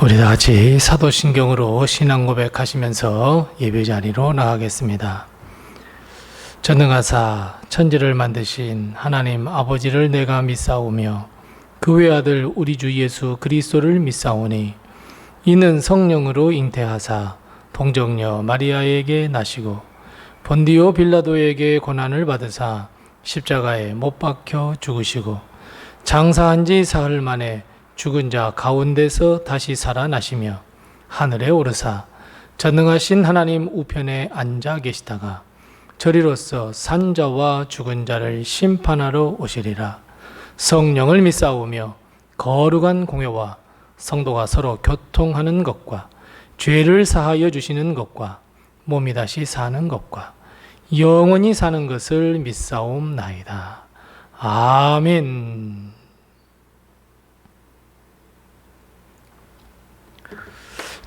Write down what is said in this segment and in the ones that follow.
우리 다 같이 사도신경으로 신앙 고백하시면서 예배 자리로 나가겠습니다. 전능하사 천지를 만드신 하나님 아버지를 내가 믿사오며 그 외아들 우리 주 예수 그리스도를 믿사오니 이는 성령으로 잉태하사 동정녀 마리아에게 나시고 본디오 빌라도에게 고난을 받으사 십자가에 못 박혀 죽으시고 장사한 지 사흘 만에 죽은 자 가운데서 다시 살아나시며 하늘에 오르사 전능하신 하나님 우편에 앉아 계시다가 저리로서 산 자와 죽은 자를 심판하러 오시리라. 성령을 믿사오며 거룩한 공회와 성도가 서로 교통하는 것과 죄를 사하여 주시는 것과 몸이 다시 사는 것과 영원히 사는 것을 믿사옵나이다. 아멘.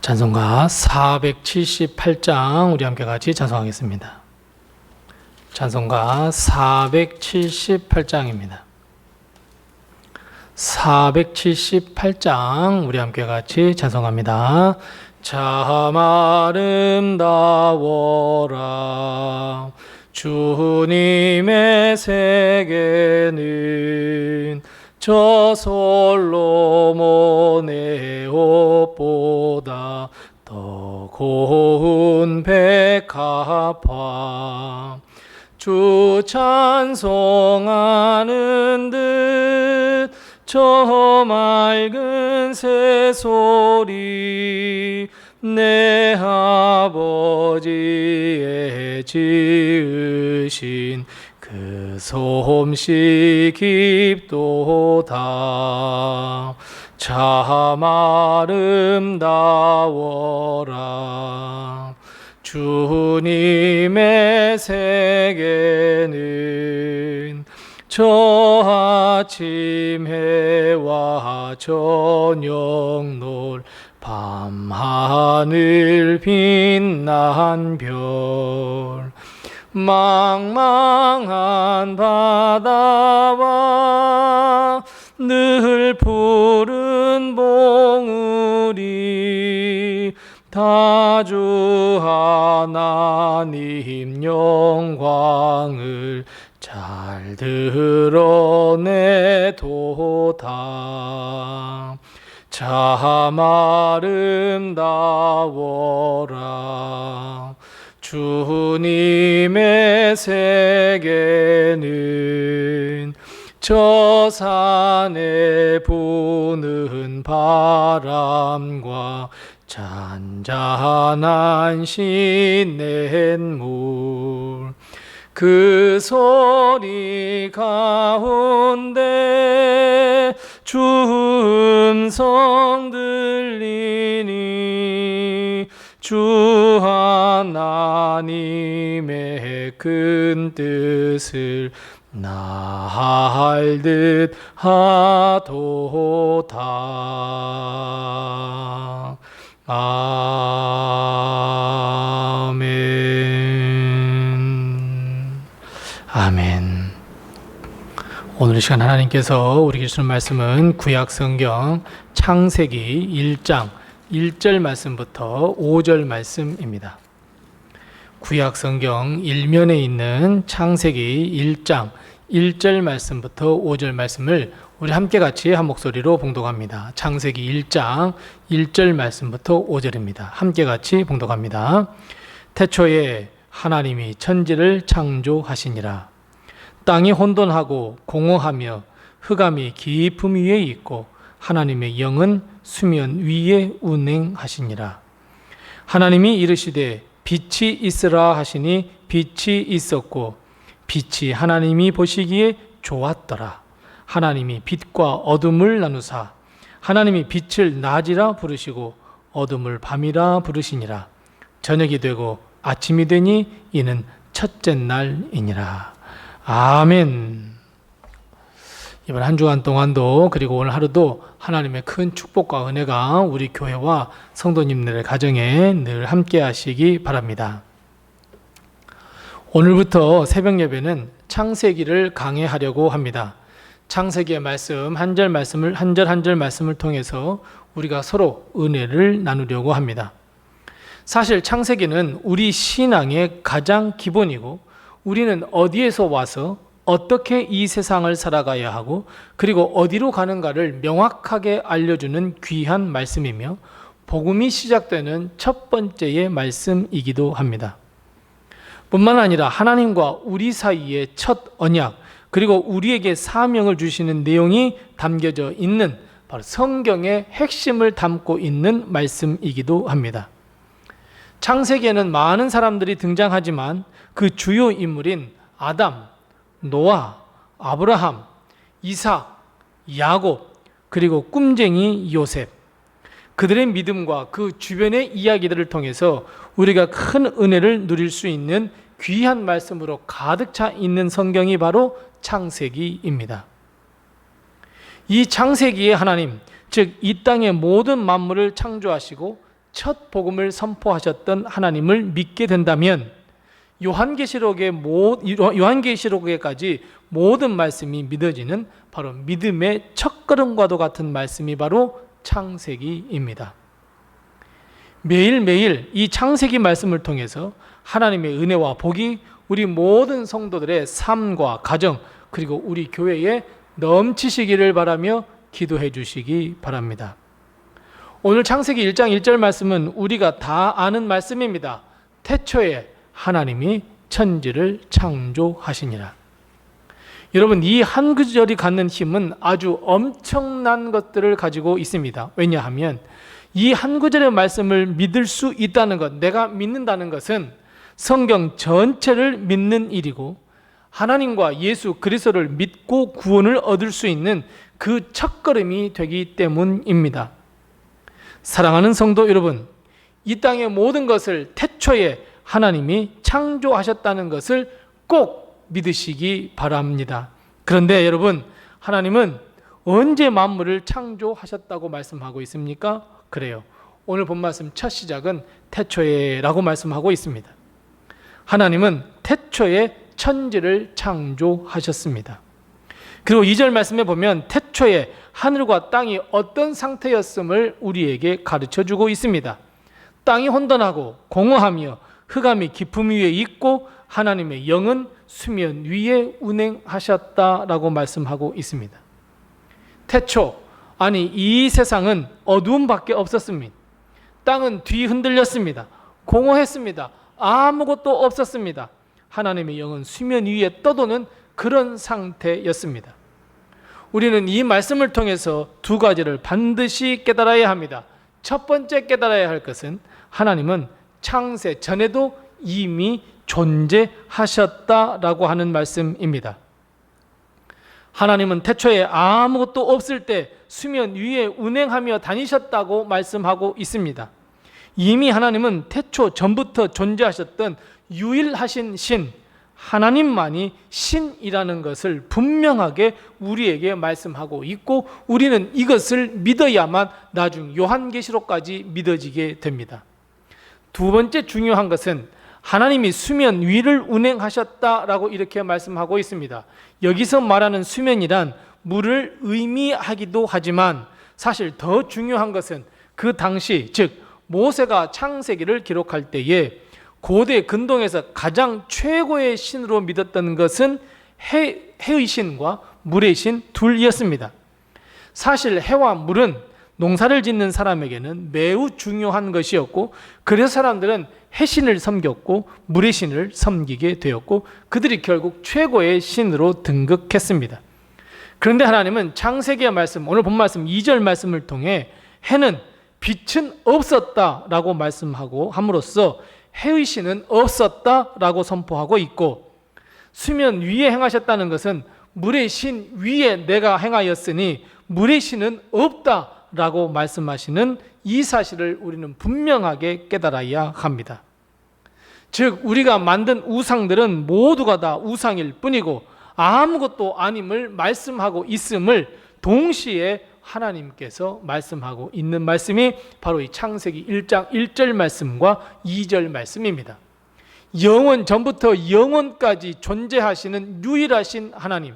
찬송가 478장 우리 함께 같이 찬송하겠습니다. 찬송가 478장입니다. 478장 우리 함께 같이 찬송합니다. 참 아름다워라 주님의 세계는 저 솔로몬의 옷보다 더 고운 백합화 주 찬송하는 듯 저 맑은 새소리 내 아버지의 지으신 그 솜씨 깊도다. 참 아름다워라 주님의 세계는 저 아침 해와 저녁 놀 밤하늘 빛난 별 망망한 바다와 늘 푸른 봉우리 다 주 하나님 영광을 잘 드러내도다. 참 아름다워라 주님의 세계는 저 산에 부는 바람과 잔잔한 시냇물 그 소리 가운데 주 음성 들리니 주 하나님의 큰 뜻을 나 알 듯 하도다. 아멘. 아멘. 오늘 이 시간 하나님께서 우리에게 주시는 말씀은 구약성경 창세기 1장 1절 말씀부터 5절 말씀입니다. 구약성경 1면에 있는 창세기 1장 1절 말씀부터 5절 말씀을 우리 함께 같이 한 목소리로 봉독합니다. 창세기 1장 1절 말씀부터 5절입니다. 함께 같이 봉독합니다. 태초에 하나님이 천지를 창조하시니라. 땅이 혼돈하고 공허하며 흑암이 깊음 위에 있고 하나님의 영은 수면 위에 운행하시니라. 하나님이 이르시되 빛이 있으라 하시니 빛이 있었고 빛이 하나님이 보시기에 좋았더라. 하나님이 빛과 어둠을 나누사 하나님이 빛을 낮이라 부르시고 어둠을 밤이라 부르시니라. 저녁이 되고 아침이 되니 이는 첫째 날이니라. 아멘. 이번 한 주간 동안도 그리고 오늘 하루도 하나님의 큰 축복과 은혜가 우리 교회와 성도님들의 가정에 늘 함께 하시기 바랍니다. 오늘부터 새벽 예배는 창세기를 강해하려고 합니다. 창세기의 말씀 한 절 한 절 말씀을 통해서 우리가 서로 은혜를 나누려고 합니다. 사실 창세기는 우리 신앙의 가장 기본이고 우리는 어디에서 와서 어떻게 이 세상을 살아가야 하고 그리고 어디로 가는가를 명확하게 알려주는 귀한 말씀이며 복음이 시작되는 첫 번째의 말씀이기도 합니다. 뿐만 아니라 하나님과 우리 사이의 첫 언약 그리고 우리에게 사명을 주시는 내용이 담겨져 있는 바로 성경의 핵심을 담고 있는 말씀이기도 합니다. 창세기에는 많은 사람들이 등장하지만 그 주요 인물인 아담, 노아, 아브라함, 이삭, 야곱, 그리고 꿈쟁이 요셉, 그들의 믿음과 그 주변의 이야기들을 통해서 우리가 큰 은혜를 누릴 수 있는 귀한 말씀으로 가득 차 있는 성경이 바로 창세기입니다. 이 창세기에 하나님, 즉 이 땅의 모든 만물을 창조하시고 첫 복음을 선포하셨던 하나님을 믿게 된다면 요한계시록에까지 모든 말씀이 믿어지는 바로 믿음의 첫걸음과도 같은 말씀이 바로 창세기입니다. 매일매일 이 창세기 말씀을 통해서 하나님의 은혜와 복이 우리 모든 성도들의 삶과 가정 그리고 우리 교회에 넘치시기를 바라며 기도해 주시기 바랍니다. 오늘 창세기 1장 1절 말씀은 우리가 다 아는 말씀입니다. 태초에 하나님이 천지를 창조하시니라. 여러분, 이 한 구절이 갖는 힘은 아주 엄청난 것들을 가지고 있습니다. 왜냐하면 이 한 구절의 말씀을 믿을 수 있다는 것, 내가 믿는다는 것은 성경 전체를 믿는 일이고 하나님과 예수 그리스도를 믿고 구원을 얻을 수 있는 그 첫걸음이 되기 때문입니다. 사랑하는 성도 여러분, 이 땅의 모든 것을 태초에 하나님이 창조하셨다는 것을 꼭 믿으시기 바랍니다. 그런데 여러분, 하나님은 언제 만물을 창조하셨다고 말씀하고 있습니까? 그래요. 오늘 본 말씀 첫 시작은 태초에라고 말씀하고 있습니다. 하나님은 태초에 천지를 창조하셨습니다. 그리고 2절 말씀에 보면 태초에 하늘과 땅이 어떤 상태였음을 우리에게 가르쳐주고 있습니다. 땅이 혼돈하고 공허하며 흑암이 깊음 위에 있고 하나님의 영은 수면 위에 운행하셨다라고 말씀하고 있습니다. 태초, 아니 이 세상은 어두움밖에 없었습니다. 땅은 뒤흔들렸습니다. 공허했습니다. 아무것도 없었습니다. 하나님의 영은 수면 위에 떠도는 그런 상태였습니다. 우리는 이 말씀을 통해서 두 가지를 반드시 깨달아야 합니다. 첫 번째 깨달아야 할 것은 하나님은 창세 전에도 이미 존재하셨다라고 하는 말씀입니다. 하나님은 태초에 아무것도 없을 때 수면 위에 운행하며 다니셨다고 말씀하고 있습니다. 이미 하나님은 태초 전부터 존재하셨던 유일하신 신, 하나님만이 신이라는 것을 분명하게 우리에게 말씀하고 있고 우리는 이것을 믿어야만 나중 요한계시록까지 믿어지게 됩니다. 두 번째 중요한 것은 하나님이 수면 위를 운행하셨다라고 이렇게 말씀하고 있습니다. 여기서 말하는 수면이란 물을 의미하기도 하지만 사실 더 중요한 것은 그 당시, 즉 모세가 창세기를 기록할 때에 고대 근동에서 가장 최고의 신으로 믿었던 것은 해의 신과 물의 신 둘이었습니다. 사실 해와 물은 농사를 짓는 사람에게는 매우 중요한 것이었고 그래서 사람들은 해신을 섬겼고 물의 신을 섬기게 되었고 그들이 결국 최고의 신으로 등극했습니다. 그런데 하나님은 창세기의 말씀, 오늘 본 말씀 2절 말씀을 통해 해는 빛은 없었다라고 말씀하고 함으로써 해의 신은 없었다라고 선포하고 있고 수면 위에 행하셨다는 것은 물의 신 위에 내가 행하였으니 물의 신은 없다라고 말씀하시는 이 사실을 우리는 분명하게 깨달아야 합니다. 즉 우리가 만든 우상들은 모두가 다 우상일 뿐이고 아무것도 아님을 말씀하고 있음을 동시에 하나님께서 말씀하고 있는 말씀이 바로 이 창세기 1장 1절 말씀과 2절 말씀입니다. 영원 전부터 영원까지 존재하시는 유일하신 하나님,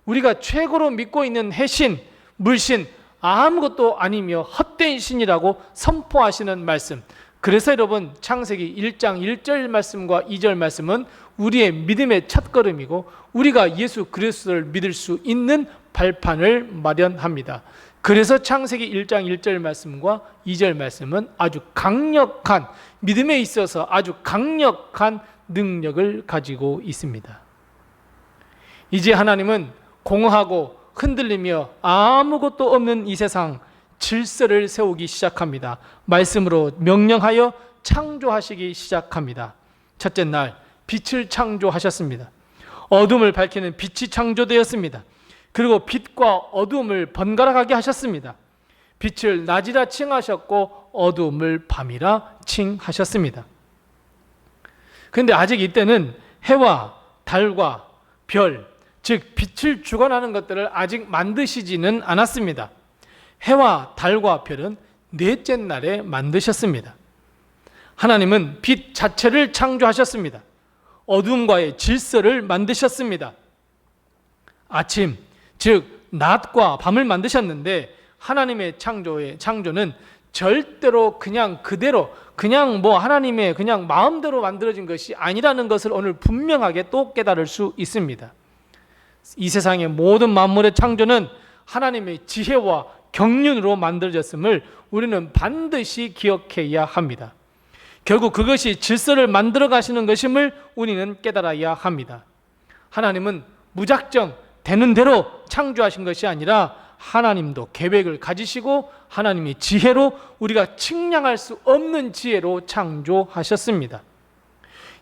우리가 최고로 믿고 있는 해신, 물신, 아무것도 아니며 헛된 신이라고 선포하시는 말씀. 그래서 여러분, 창세기 1장 1절 말씀과 2절 말씀은 우리의 믿음의 첫걸음이고 우리가 예수 그리스도를 믿을 수 있는 발판을 마련합니다. 그래서 창세기 1장 1절 말씀과 2절 말씀은 아주 강력한, 믿음에 있어서 아주 강력한 능력을 가지고 있습니다. 이제 하나님은 공허하고 흔들리며 아무것도 없는 이 세상 질서를 세우기 시작합니다. 말씀으로 명령하여 창조하시기 시작합니다. 첫째 날 빛을 창조하셨습니다. 어둠을 밝히는 빛이 창조되었습니다. 그리고 빛과 어둠을 번갈아가게 하셨습니다. 빛을 낮이라 칭하셨고 어둠을 밤이라 칭하셨습니다. 그런데 아직 이때는 해와 달과 별, 즉 빛을 주관하는 것들을 아직 만드시지는 않았습니다. 해와 달과 별은 넷째 날에 만드셨습니다. 하나님은 빛 자체를 창조하셨습니다. 어둠과의 질서를 만드셨습니다. 아침, 즉 낮과 밤을 만드셨는데 하나님의 창조는 절대로 그냥 그대로 그냥 하나님의 그냥 마음대로 만들어진 것이 아니라는 것을 오늘 분명하게 또 깨달을 수 있습니다. 이 세상의 모든 만물의 창조는 하나님의 지혜와 경륜으로 만들어졌음을 우리는 반드시 기억해야 합니다. 결국 그것이 질서를 만들어 가시는 것임을 우리는 깨달아야 합니다. 하나님은 무작정 되는 대로 창조하신 것이 아니라 하나님도 계획을 가지시고 하나님의 지혜로 우리가 측량할 수 없는 지혜로 창조하셨습니다.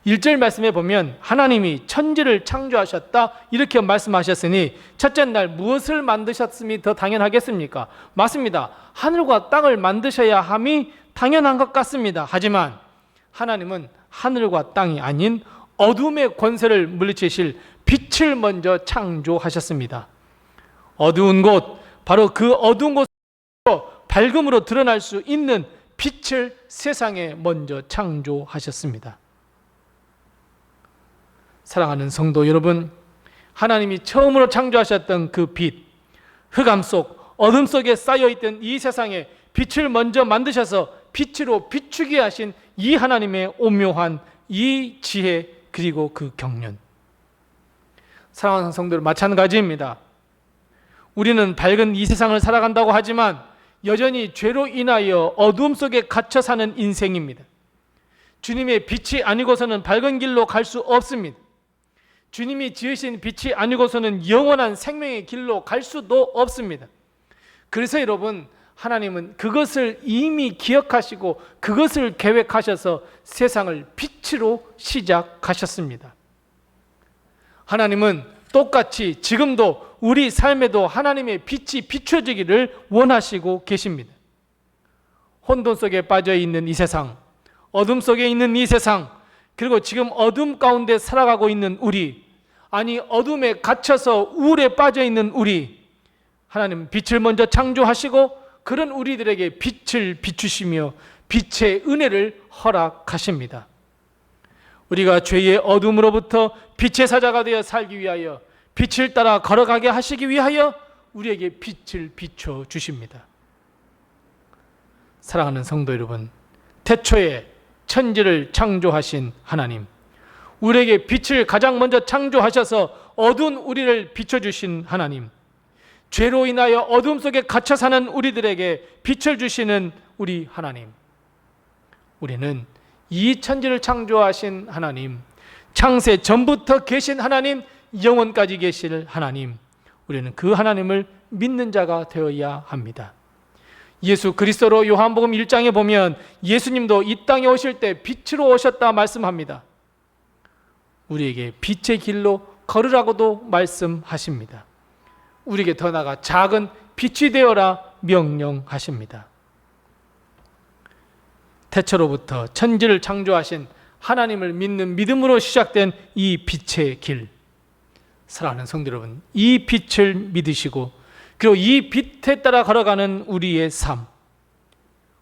1절 말씀에 보면 하나님이 천지를 창조하셨다 이렇게 말씀하셨으니 첫째 날 무엇을 만드셨음이 더 당연하겠습니까? 맞습니다. 하늘과 땅을 만드셔야 함이 당연한 것 같습니다. 하지만 하나님은 하늘과 땅이 아닌 어둠의 권세를 물리치실 빛을 먼저 창조하셨습니다. 어두운 곳, 바로 그 어두운 곳으로 밝음으로 드러날 수 있는 빛을 세상에 먼저 창조하셨습니다. 사랑하는 성도 여러분, 하나님이 처음으로 창조하셨던 그 빛, 흑암 속, 어둠 속에 쌓여있던 이 세상에 빛을 먼저 만드셔서 빛으로 비추게 하신 이 하나님의 오묘한 이 지혜 그리고 그 경륜. 사랑하는 성도들, 마찬가지입니다. 우리는 밝은 이 세상을 살아간다고 하지만 여전히 죄로 인하여 어둠 속에 갇혀 사는 인생입니다. 주님의 빛이 아니고서는 밝은 길로 갈 수 없습니다. 주님이 지으신 빛이 아니고서는 영원한 생명의 길로 갈 수도 없습니다. 그래서 여러분, 하나님은 그것을 이미 기억하시고 그것을 계획하셔서 세상을 빛으로 시작하셨습니다. 하나님은 똑같이 지금도 우리 삶에도 하나님의 빛이 비춰지기를 원하시고 계십니다. 혼돈 속에 빠져 있는 이 세상, 어둠 속에 있는 이 세상, 그리고 지금 어둠 가운데 살아가고 있는 우리, 아니 어둠에 갇혀서 우울에 빠져 있는 우리, 하나님은 빛을 먼저 창조하시고 그런 우리들에게 빛을 비추시며 빛의 은혜를 허락하십니다. 우리가 죄의 어둠으로부터 빛의 사자가 되어 살기 위하여 빛을 따라 걸어가게 하시기 위하여 우리에게 빛을 비춰 주십니다. 사랑하는 성도 여러분, 태초에 천지를 창조하신 하나님, 우리에게 빛을 가장 먼저 창조하셔서 어두운 우리를 비춰주신 하나님, 죄로 인하여 어둠 속에 갇혀 사는 우리들에게 빛을 주시는 우리 하나님, 우리는 이 천지를 창조하신 하나님, 창세 전부터 계신 하나님, 영원까지 계실 하나님, 우리는 그 하나님을 믿는 자가 되어야 합니다. 예수 그리스도로 요한복음 1장에 보면 예수님도 이 땅에 오실 때 빛으로 오셨다 말씀합니다. 우리에게 빛의 길로 걸으라고도 말씀하십니다. 우리에게 더 나아가 작은 빛이 되어라 명령하십니다. 태초로부터 천지를 창조하신 하나님을 믿는 믿음으로 시작된 이 빛의 길, 사랑하는 성도 여러분, 이 빛을 믿으시고 그리고 이 빛에 따라 걸어가는 우리의 삶,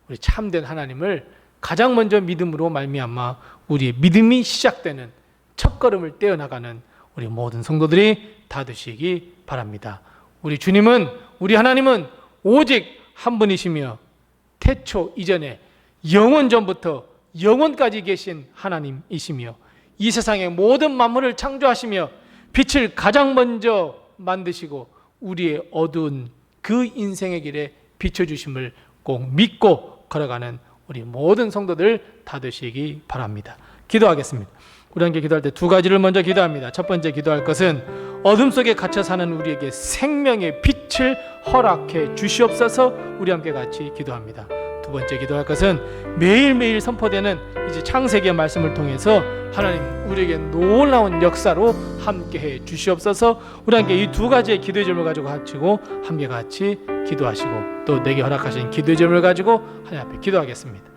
우리 참된 하나님을 가장 먼저 믿음으로 말미암아 우리의 믿음이 시작되는 첫걸음을 떼어나가는 우리 모든 성도들이 닫으시기 바랍니다. 우리 주님은, 우리 하나님은 오직 한 분이시며 태초 이전에 영원 전부터 영원까지 계신 하나님이시며 이 세상의 모든 만물을 창조하시며 빛을 가장 먼저 만드시고 우리의 어두운 그 인생의 길에 비춰주심을 꼭 믿고 걸어가는 우리 모든 성도들 닫으시기 바랍니다. 기도하겠습니다. 우리 함께 기도할 때 두 가지를 먼저 기도합니다. 첫 번째 기도할 것은 어둠 속에 갇혀 사는 우리에게 생명의 빛을 허락해 주시옵소서. 우리 함께 같이 기도합니다. 두 번째 기도할 것은 매일매일 선포되는 이제 창세기의 말씀을 통해서 하나님 우리에게 놀라운 역사로 함께해 주시옵소서. 우리 함께 이 두 가지의 기도의 점을 가지고 함께 같이 기도하시고 또 내게 허락하신 기도의 점을 가지고 하나님 앞에 기도하겠습니다.